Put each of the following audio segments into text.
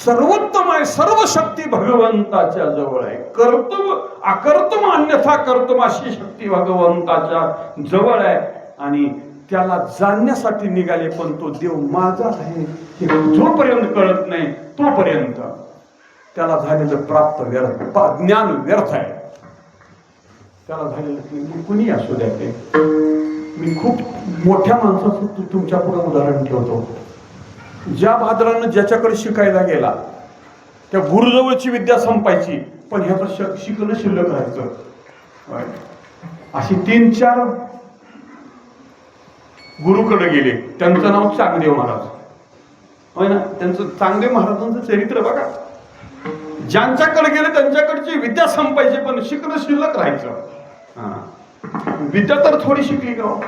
सर्वोत्तम आहे, सर्व शक्ती भगवंताच्या जवळ आहे. कर्तव्य अकर्तम अन्यथा कर्तम अशी शक्ती भगवंताच्या जवळ आहे. आणि त्याला जाणण्यासाठी निघाले, पण तो देव माझा आहे हे जोपर्यंत कळत नाही तोपर्यंत त्याला झालेलं प्राप्त व्यर्थ, ज्ञान व्यर्थ आहे. त्याला झालेलं कुणी असू द्या ते. मी खूप मोठ्या माणसाचं तुमच्या पुढे उदाहरण ठेवतो. ज्या भाद्रानं ज्याच्याकडे शिकायला गेला त्या गुरुजवळची विद्या संपायची, पण ह्याचं शिकणं शिल्लक राहायचं. अशी 3-4 गुरुकडे गेले. त्यांचं नाव चांगदेव महाराज होय ना. त्यांचं चांगदेव महाराजांचं चरित्र बघा. ज्यांच्याकडे गेले त्यांच्याकडची विद्या संपायची, पण शिकणं शिल्लक राहायचं. विद्या तर थोडी शिकली का,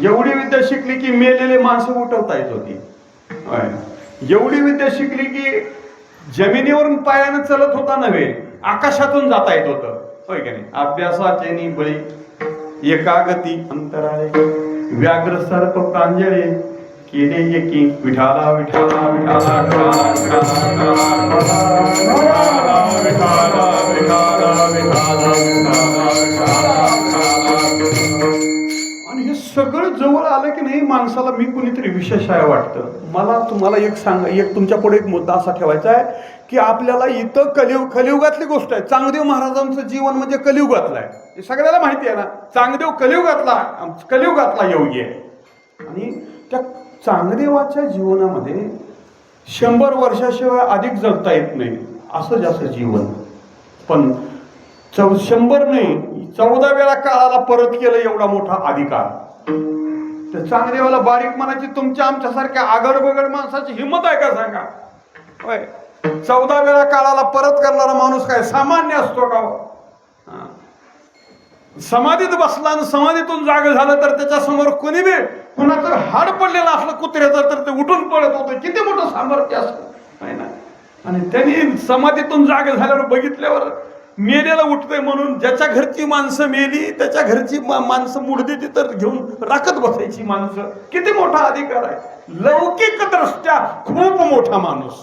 एवढी विद्या शिकली की मेलेले माणसं उठवता येत होती. एवढी विद्या शिकली की जमिनीवरून पायानं चलत होता नव्हे, आकाशातून जाता येत होतं. होय की नाही. अभ्यासाचे निबळी एकागती अंतराळे व्याघ्र सर्प प्रांजळे केले एकी विठाला विठाला विठाला आणि हे सगळं जवळ आलं की नाही माणसाला मी कुणीतरी विशेष आहे वाटतं. मला तुम्हाला एक तुमच्या पुढे एक मुद्दा असा ठेवायचा आहे की आपल्याला इथं कलियुगातली गोष्ट आहे. चांगदेव महाराजांचं जीवन म्हणजे कलियुगातलं आहे. हे सगळ्याला माहिती आहे ना. चांगदेव कलियुगातला योगी आहे. आणि त्या चांगदेवाच्या जीवनामध्ये 100 वर्षाशिवाय अधिक जगता येत नाही असं जास्त जीवन. पण 100 नाही 14 वेळा काळाला परत केलं एवढा मोठा अधिकार. तर चांगदेवाला बारीक मनाची तुमच्या आमच्यासारख्या आगड बगड माणसाची हिंमत आहे का सांगा. होय. 14 वेळा काळाला परत करणारा माणूस काय सामान्य असतो का. समाधीत बसला आणि समाधीतून जाग झालं तर त्याच्या समोर कोणी बी कुणाचं हाड पडलेलं असलं कुत्र्याचं तर ते उठून पळत होतं. किती मोठं सामर्थ्य असतं आहे ना. आणि त्यांनी समाधीतून जाग झाल्यावर बघितल्यावर मेलेलं उठतंय म्हणून ज्याच्या घरची माणसं मेली त्याच्या घरची माणसं मुडदी तर घेऊन राखत बसायची माणसं. किती मोठा अधिकार आहे. लौकिक दृष्ट्या खूप मोठा माणूस.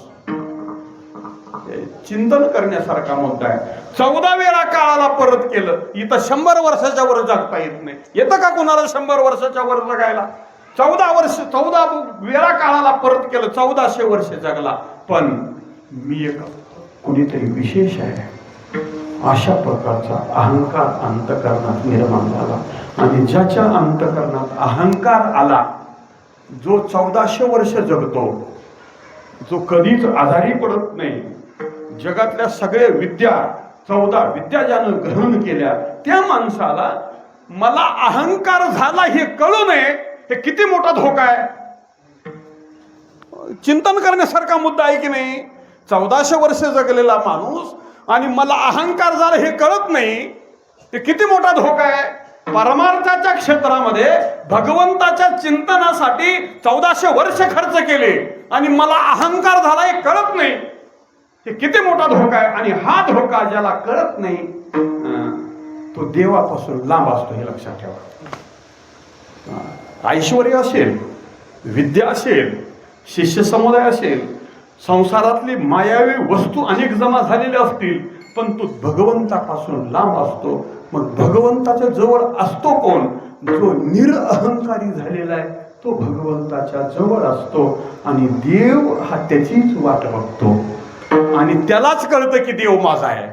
चिंतन करण्यासारखा मुद्दा आहे. 14 वेळा काळाला परत केलं. इथं 100 वर्षाच्या वर जगता येत नाही. येतं का कोणाला 100 वर्षाच्या वर जगायला. 14 वेळा काळाला परत केलं. 1400 वर्ष जगला. पण मी एक कुणीतरी विशेष आहे अशा प्रकारचा अहंकार अंतःकरणात निर्माण झाला. आणि ज्याच्या अंतःकरणात अहंकार आला, जो 1400 वर्ष जगतो, जो कधीच आजारी पडत नाही, जगातल्या सगळ्या विद्या 14 विद्या ज्यानं ग्रहण केल्या, त्या माणसाला मला अहंकार झाला हे कळू नये. हे किती मोठा धोका आहे. चिंतन करण्यासारखा मुद्दा आहे की नाही. 1400 वर्ष जगलेला माणूस आणि मला अहंकार झाला हे कळत नाही. ते किती मोठा धोका आहे. परमार्थाच्या क्षेत्रामध्ये भगवंताच्या चिंतनासाठी 1400 वर्ष खर्च केले आणि मला अहंकार झाला हे कळत नाही. हे किती मोठा धोका आहे. आणि हा धोका ज्याला कळत नाही तो देवापासून लांब असतो. हे लक्षात ठेवा. ऐश्वर्य असेल, विद्या असेल, शिष्य समुदाय असेल, संसारातली मायावी वस्तू अनेक जमा झालेल्या असतील, पण तो भगवंतापासून लांब असतो. मग भगवंताच्या जवळ असतो कोण. जो निरअहंकारी झालेला आहे तो भगवंताच्या जवळ असतो. आणि देव हा त्याचीच वाट बघतो. आणि त्यालाच कळतं की देव माझा आहे.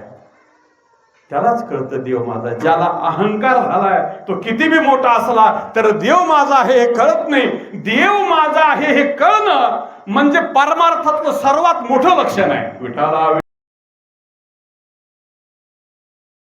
त्यालाच कळतं देव माझा. ज्याला अहंकार झालाय तो किती बी मोठा असला तर देव माझा आहे हे कळत नाही. देव माझा आहे हे कळणं म्हणजे परमार्थातलं सर्वात मोठं लक्षण आहे. विठाला